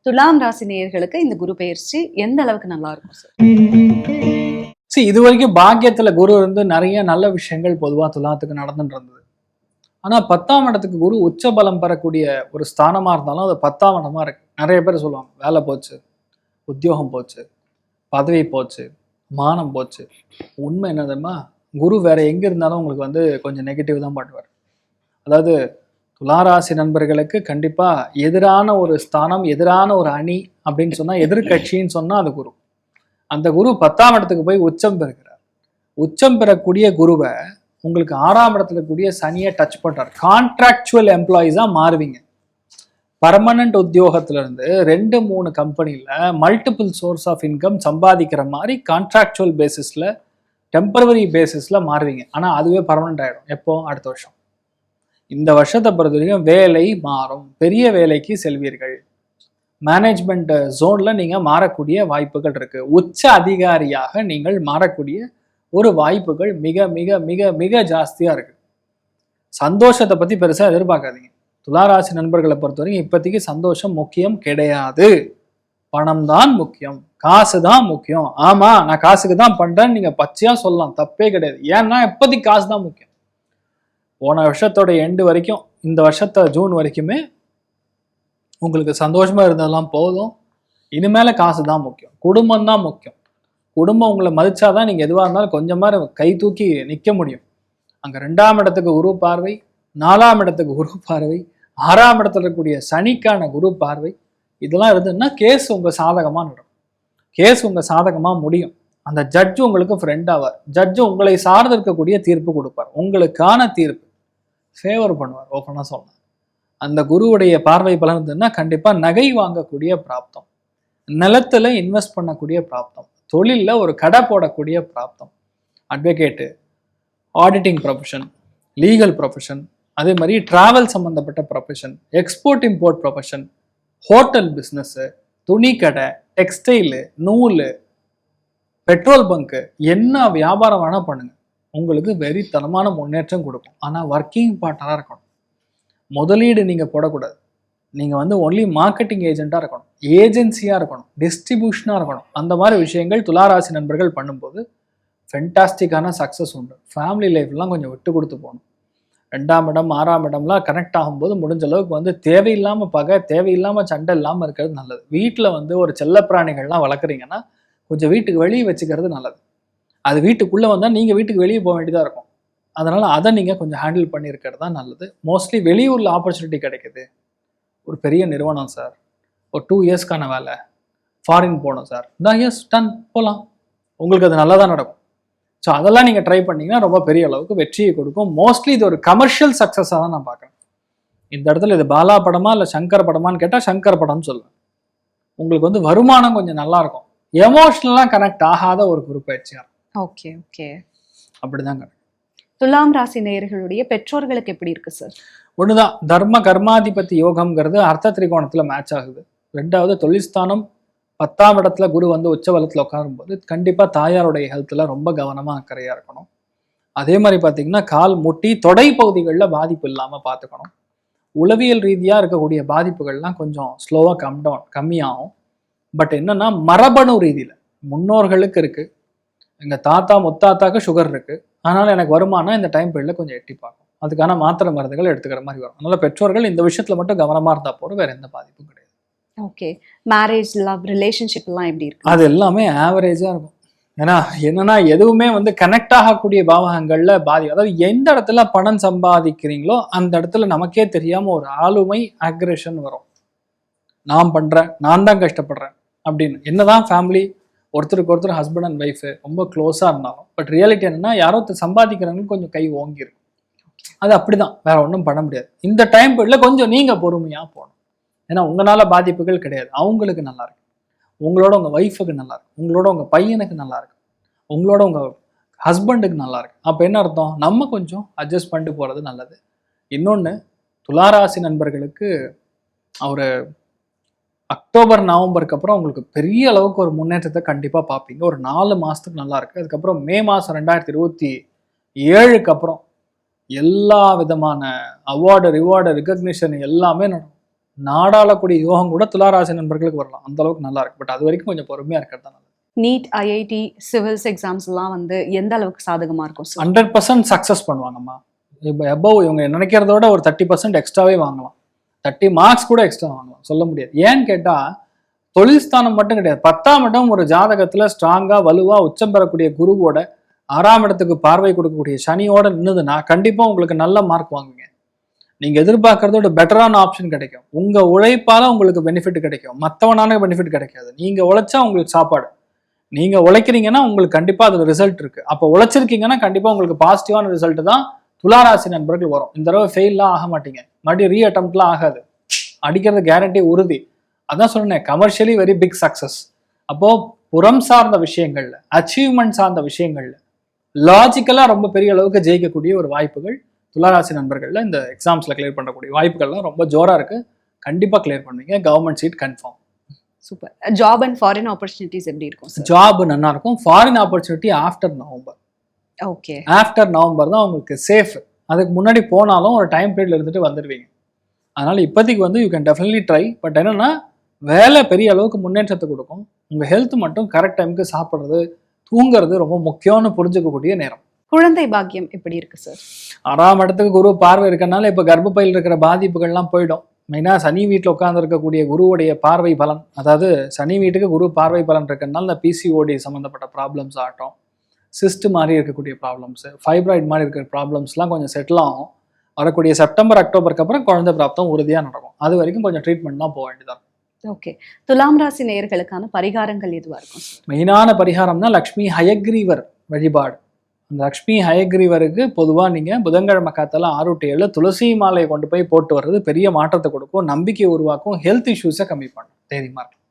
துலாம் ராசி நேயர்களுக்கு இந்த குரு பெயர்ச்சி எந்த அளவுக்கு நல்லா இருக்கும் சார்? இது வரைக்கும் பாக்கியத்துல குரு இருந்து நிறைய நல்ல விஷயங்கள் பொதுவா துலாத்துக்கு நடந்துட்டு இருந்தது. ஆனா 10ஆம் இடத்துக்கு குரு உச்ச பலம் பெறக்கூடிய ஒரு ஸ்தானமா இருந்தாலும் அது 10ஆம் இடமா இருக்கு. நிறைய பேர் சொல்லுவாங்க வேலை போச்சு, உத்தியோகம் போச்சு, பதவி போச்சு, மானம் போச்சு. உண்மை என்ன தெரியுமா, குரு வேற எங்க இருந்தாலும் உங்களுக்கு கொஞ்சம் நெகட்டிவ் தான் பண்ணுவார். அதாவது துளாராசி நண்பர்களுக்கு கண்டிப்பா எதிரான ஒரு ஸ்தானம், எதிரான ஒரு அணி அப்படின்னு சொன்னா, எதிர்கட்சின்னு சொன்னா அது குரு. அந்த குரு 10ஆம் இடத்துக்கு போய் உச்சம் பெறுகிறார். உச்சம் பெறக்கூடிய குருவை உங்களுக்கு 6ஆம் இடத்துல கூடிய சனியை டச் பண்றார். கான்ட்ராக்சுவல் எம்ப்ளாயிஸா மாறுவீங்க. பர்மனன்ட் உத்தியோகத்துல இருந்து 2-3 கம்பெனில மல்டிபிள் சோர்ஸ் ஆஃப் இன்கம் சம்பாதிக்கிற மாதிரி கான்ட்ராக்சுவல் பேசிஸ்ல, டெம்பரவரி பேசிஸ்ல மாறுவீங்க. ஆனா அதுவே பர்மனன்ட் ஆயிடும். எப்போ? அடுத்த வருஷம். இந்த வருஷத்தை பொறுத்த வரைக்கும் வேலை மாறும், பெரிய வேலைக்கு செல்வீர்கள். மேனேஜ்மெண்ட் ஜோன்ல நீங்க மாறக்கூடிய வாய்ப்புகள் இருக்கு. உச்ச அதிகாரியாக நீங்கள் மாறக்கூடிய ஒரு வாய்ப்புகள் மிக மிக மிக மிக ஜாஸ்தியா இருக்கு. சந்தோஷத்தை பத்தி பெருசா எதிர்பார்க்காதீங்க. துளாராசி நண்பர்களை பொறுத்த வரைக்கும் இப்போதைக்கு சந்தோஷம் முக்கியம் கிடையாது. பணம் தான் முக்கியம், காசு தான் முக்கியம். ஆமா, நான் காசுக்கு தான் பண்றேன்னு நீங்க பச்சையா சொல்லலாம், தப்பே கிடையாது. ஏன்னா இப்போதைக்கு காசு தான் முக்கியம். போன வருஷத்தோட எண்டு வரைக்கும், இந்த வருஷத்தை ஜூன் வரைக்குமே உங்களுக்கு சந்தோஷமா இருந்ததெல்லாம் போதும். இனிமேல காசு தான் முக்கியம், குடும்பம் தான் முக்கியம். குடும்பம் உங்களை மதிச்சாதான் நீங்க எதுவாக இருந்தாலும் கொஞ்சமா கை தூக்கி நிற்க முடியும். அங்க 2ஆம் இடத்துக்கு குரு பார்வை, 4ஆம் இடத்துக்கு குரு பார்வை, 6ஆம் இடத்துல இருக்கக்கூடிய சனிக்கான குரு பார்வை, இதெல்லாம் இருந்ததுன்னா கேஸ் உங்க சாதகமா நடக்கும். கேஸ் உங்க சாதகமா முடியும். அந்த ஜட்ஜு உங்களுக்கு ஃப்ரெண்ட் ஆவார். ஜட்ஜு உங்களை சார்ந்து இருக்கக்கூடிய தீர்ப்பு கொடுப்பார். உங்களுக்கான தீர்ப்பு ஃபேவர் பண்ணுவார். ஓப்பனா சொல்லலாம். அந்த குருவுடைய பார்வை பலர்ந்ததுன்னா கண்டிப்பா நகை வாங்கக்கூடிய பிராப்தம், நிலத்துல இன்வெஸ்ட் பண்ணக்கூடிய பிராப்தம், தொழில்ல ஒரு கடை போடக்கூடிய பிராப்தம், advocate, auditing profession, legal profession, அதே மாதிரி டிராவல் சம்பந்தப்பட்ட profession, export import profession, hotel business, துணி கடை, டெக்ஸ்டைலு, நூல், பெட்ரோல் பங்கு, என்ன வியாபாரம் வேணா பண்ணுங்க, உங்களுக்கு வெறித்தனமான முன்னேற்றம் கொடுக்கும். ஆனா ஒர்க்கிங் பார்ட்னரா இருக்கணும். முதலீடு நீங்க போடக்கூடாது. நீங்க ஒன்லி மார்க்கெட்டிங் ஏஜென்ட்டா இருக்கணும், ஏஜென்சியா இருக்கணும், டிஸ்ட்ரிபியூஷனா இருக்கணும். அந்த மாதிரி விஷயங்கள் துளாராசி நண்பர்கள் பண்ணும்போது ஃபென்டாஸ்டிக்கான சக்சஸ் உண்டு. ஃபேமிலி லைஃப்லாம் கொஞ்சம் விட்டு கொடுத்து போகணும். 2ஆம் இடம் 6ஆம் இடம்லாம் கனெக்ட் ஆகும்போது முடிஞ்ச அளவுக்கு தேவையில்லாம பகை, தேவையில்லாம சண்டை இல்லாமல் இருக்கிறது நல்லது. வீட்டில் ஒரு செல்லப்பிராணிகள்லாம் வளர்க்குறீங்கன்னா கொஞ்சம் வீட்டுக்கு வெளியே வச்சுக்கிறது நல்லது. அது வீட்டுக்குள்ள வந்தால் நீங்க வீட்டுக்கு வெளியே போக வேண்டியதா இருக்கும். அதனால அதை நீங்க கொஞ்சம் ஹேண்டில் பண்ணி இருக்கிறது தான் நல்லது. மோஸ்ட்லி வெளியூர்ல ஆப்பர்ச்சுனிட்டி கிடைக்குது. ஒரு பெரிய நிறுவனம் சார், ஒரு 2 இயர்ஸ்க்கான வேலை, ஃபாரின் போகணும் சார், எஸ் டன் போகலாம், உங்களுக்கு அது நல்லா தான் நடக்கும். ஸோ அதெல்லாம் நீங்கள் ட்ரை பண்ணீங்கன்னா ரொம்ப பெரிய அளவுக்கு வெற்றியை கொடுக்கும். மோஸ்ட்லி இது ஒரு கமர்ஷியல் சக்ஸஸாக தான் நான் பார்க்குறேன். இந்த இடத்துல இது பாலா படமா இல்லை சங்கர் படமான்னு கேட்டால் சங்கர் படம்னு சொல்லுவேன். உங்களுக்கு வருமானம் கொஞ்சம் நல்லா இருக்கும். எமோஷனலாக கனெக்ட் ஆகாத ஒரு குரு பயிற்சியாக. ஓகே ஓகே, அப்படிதாங்க. துலாம் ராசி நேயர்களுடைய பெற்றோர்களுக்கு எப்படி இருக்கு சார்? ஒண்ணுதான், தர்ம கர்மாதிபதி யோகம்ங்கிறது அர்த்த திரிகோணத்துல மேட்ச் ஆகுது. 2வது தொழில்ஸ்தானம் 10ஆம் இடத்துல குரு உச்சபலத்துல உட்காரும்போது கண்டிப்பா தாயாருடைய ஹெல்த்ல ரொம்ப கவனமா அக்கறையா இருக்கணும். அதே மாதிரி பாத்தீங்கன்னா கால் முட்டி தொடை பகுதிகளில் பாதிப்பு இல்லாம பார்த்துக்கணும். உளவியல் ரீதியா இருக்கக்கூடிய பாதிப்புகள்லாம் கொஞ்சம் ஸ்லோவா கம்மியாகும். பட் என்னன்னா மரபணு ரீதியில முன்னோர்களுக்கு இருக்கு. எங்க தாத்தா முத்தாத்தாக்கு சுகர் இருக்கு, அதனால எனக்கு வருமானம் இந்த டைம் பீரியட்ல கொஞ்சம் எட்டி பார்க்கும். அதுக்கான மாத்திரை மருந்துகள் எடுத்துக்கிற மாதிரி வரும். அதனால பெற்றோர்கள் இந்த விஷயத்துல மட்டும் கவனமா இருந்தா போதும், வேற எந்த பாதிப்பும் கிடையாது. ஓகே, மேரேஜ், லவ், ரிலேஷன்ஷிப் எல்லாம் எப்படி இருக்கு? அது எல்லாமே ஆவரேஜா இருக்கும். ஏன்னா என்னன்னா எதுவுமே கனெக்ட் ஆகக்கூடிய பாவகங்கள்ல அதாவது எந்த இடத்துல பணம் சம்பாதிக்கிறீங்களோ அந்த இடத்துல நமக்கே தெரியாம ஒரு ஆளுமை, அக்ரெஷன் வரும். நான் பண்றேன், நான் தான் கஷ்டப்படுறேன் அப்படின்னு. என்னதான் ஃபேமிலி ஒருத்தருக்கு ஒருத்தர் ஹஸ்பண்ட் அண்ட் ஒய்ஃபு ரொம்ப க்ளோஸாக இருந்தாலும் பட் ரியாலிட்டி என்னன்னா யாரோ சம்பாதிக்கிறவங்களுக்கு கொஞ்சம் கை ஓங்கிடும். அது அப்படிதான், வேற ஒன்றும் பண்ண முடியாது. இந்த டைம் பீரியட்ல கொஞ்சம் நீங்க பொறுமையா போகணும். ஏன்னா உங்களால பாதிப்புகள் கிடையாது, அவங்களுக்கு நல்லா இருக்கு, உங்களோட உங்க ஒய்ஃபுக்கு நல்லா இருக்கு, உங்களோட உங்க பையனுக்கு நல்லா இருக்கு, உங்களோட உங்க ஹஸ்பண்டுக்கு நல்லா இருக்கு. அப்போ என்ன அர்த்தம்? நம்ம கொஞ்சம் அட்ஜஸ்ட் பண்ணிட்டு போறது நல்லது. இன்னொன்று, துளாராசி நண்பர்களுக்கு ஒரு அக்டோபர் நவம்பருக்கு அப்புறம் உங்களுக்கு பெரிய அளவுக்கு ஒரு முன்னேற்றத்தை கண்டிப்பாக பார்ப்பீங்க. ஒரு 4 மாதத்துக்கு நல்லா இருக்கு. அதுக்கப்புறம் மே மாதம் 2027க்கு அப்புறம் எல்லா விதமான அவார்டு, ரிவார்டு, ரெகக்னிஷன் எல்லாமே நடக்கும். நாடாளக்கூடிய யோகம் கூட துளாராசி நண்பர்களுக்கு வரலாம். அந்த அளவுக்கு நல்லா இருக்கு. பட் அது வரைக்கும் கொஞ்சம் பொறுமையா இருக்கிறது தான் நல்லது. நீட், ஐஐடி, சிவில்ஸ் எக்ஸாம்ஸ் எல்லாம் வந்து எந்த அளவுக்கு சாதகமா இருக்கும் சார்? 100% சக்ஸஸ் பண்ணுவாங்கம்மா. இப்போ எபோவ் இவங்க நினைக்கிறதோட ஒரு 30% எக்ஸ்ட்ராவே வாங்கலாம். 30 மார்க்ஸ் கூட எக்ஸ்ட்ரா வாங்கலாம், சொல்ல முடியாது. ஏன்னு கேட்டால் தொழில் ஸ்தானம் மட்டும் கிடையாது, 10ஆம் இடம் ஒரு ஜாதகத்தில் ஸ்ட்ராங்காக வலுவாக உச்சம் பெறக்கூடிய குருவோட 6ஆம் இடத்துக்கு பார்வை கொடுக்கக்கூடிய சனியோட நின்றுதுன்னா கண்டிப்பாக உங்களுக்கு நல்ல மார்க் வாங்குவீங்க. நீங்கள் எதிர்பார்க்கறதோட பெட்டரான ஆப்ஷன் கிடைக்கும். உங்கள் உழைப்பால் உங்களுக்கு பெனிஃபிட் கிடைக்கும், மற்றவனான பெனிஃபிட் கிடைக்காது. நீங்கள் உழைச்சா உங்களுக்கு சாப்பாடு. நீங்கள் உழைக்கிறீங்கன்னா உங்களுக்கு கண்டிப்பாக அது ரிசல்ட் இருக்குது. அப்போ உழைச்சிருக்கீங்கன்னா கண்டிப்பாக உங்களுக்கு பாசிட்டிவான ரிசல்ட் தான் துளாராசி நண்பர்கள் வரும். இந்த தடவை ஃபெயிலாம் ஆக மாட்டீங்க, மறுபடியும் ரீ அட்டம்ப்ட்லாம் ஆகாது, அடிக்கிறது கேரண்டி உறுதி. அதான் சொன்னேன், கமர்ஷியலி வெரி பிக் சக்ஸஸ். அப்போது புறம் சார்ந்த விஷயங்கள்ல, அச்சீவ்மெண்ட் சார்ந்த விஷயங்கள்ல லாஜிக்கலாக ரொம்ப பெரிய அளவுக்கு ஜெயிக்கக்கூடிய ஒரு வாய்ப்புகள் துளாராசி நண்பர்களில் இந்த எக்ஸாம்ஸில் கிளியர் பண்ணக்கூடிய வாய்ப்புகள்லாம் ரொம்ப ஜோராக இருக்குது. கண்டிப்பாக கிளியர் பண்ணுவீங்க. Government seat confirm. Super. Job and foreign opportunities எப்படி இருக்கும் சார்? ஜாப் நல்லா இருக்கும். Foreign opportunity after November. Okay, after November தான் உங்களுக்கு சேஃப். அதுக்கு முன்னாடி போனாலும் ஒரு டைம் பீரியட்ல இருந்துட்டு வந்துடுவீங்க. அதனால இப்போதைக்கு வந்து you can definitely try. But என்னன்னா வேலை பெரிய அளவுக்கு முன்னேற்றத்தை கொடுக்கும். உங்கள் ஹெல்த் மட்டும் கரெக்ட் டைமுக்கு சாப்பிட்றது, தூங்குறது ரொம்ப முக்கியம்னு புரிஞ்சுக்கக்கூடிய நேரம். குழந்தை பாக்கியம் எப்படி இருக்கு சார்? 6ஆம் இடத்துக்கு குரு பார்வை இருக்கனால இப்போ கர்ப்பப்பையில் இருக்கிற பாதிப்புகள்லாம் போயிடும். மெயினாக சனி வீட்டில் உட்கார்ந்து இருக்கக்கூடிய குருவுடைய பார்வை பலன், அதாவது சனி வீட்டுக்கு குரு பார்வை பலன் இருக்கிறதுனால இந்த பிசிஓடி சம்மந்தப்பட்ட ப்ராப்ளம்ஸ் ஆகட்டும், சிஸ்ட் மாதிரி இருக்கக்கூடிய ப்ராப்ளம்ஸு, ஃபைப்ராய்டு மாதிரி இருக்கிற ப்ராப்ளம்ஸ்லாம் கொஞ்சம் செட்டில் ஆகும். வரக்கூடிய செப்டம்பர் அக்டோபருக்கு அப்புறம் குழந்தை பிராப்தம் உறுதியாக நடக்கும். அது வரைக்கும் கொஞ்சம் ட்ரீட்மெண்ட்லாம் போக வேண்டியதாக. ஓகே, துலாம் ராசி நேயர்களுக்கான பரிகாரங்கள் எதுவாக இருக்கும் சார்? மெயினான பரிகாரம்னா லக்ஷ்மி ஹயக்ரீவர் வழிபாடு. அந்த லக்ஷ்மி ஹயக்ரீவருக்கு பொதுவாக நீங்கள் புதன்கிழமை காத்தால 6 to 7 துளசி மாலையை கொண்டு போய் போட்டு வர்றது பெரிய மாற்றத்தை கொடுக்கும், நம்பிக்கையை உருவாக்கும், ஹெல்த் இஷ்யூஸை கம்மி பண்ணும். தைரியமாக இருக்கும்.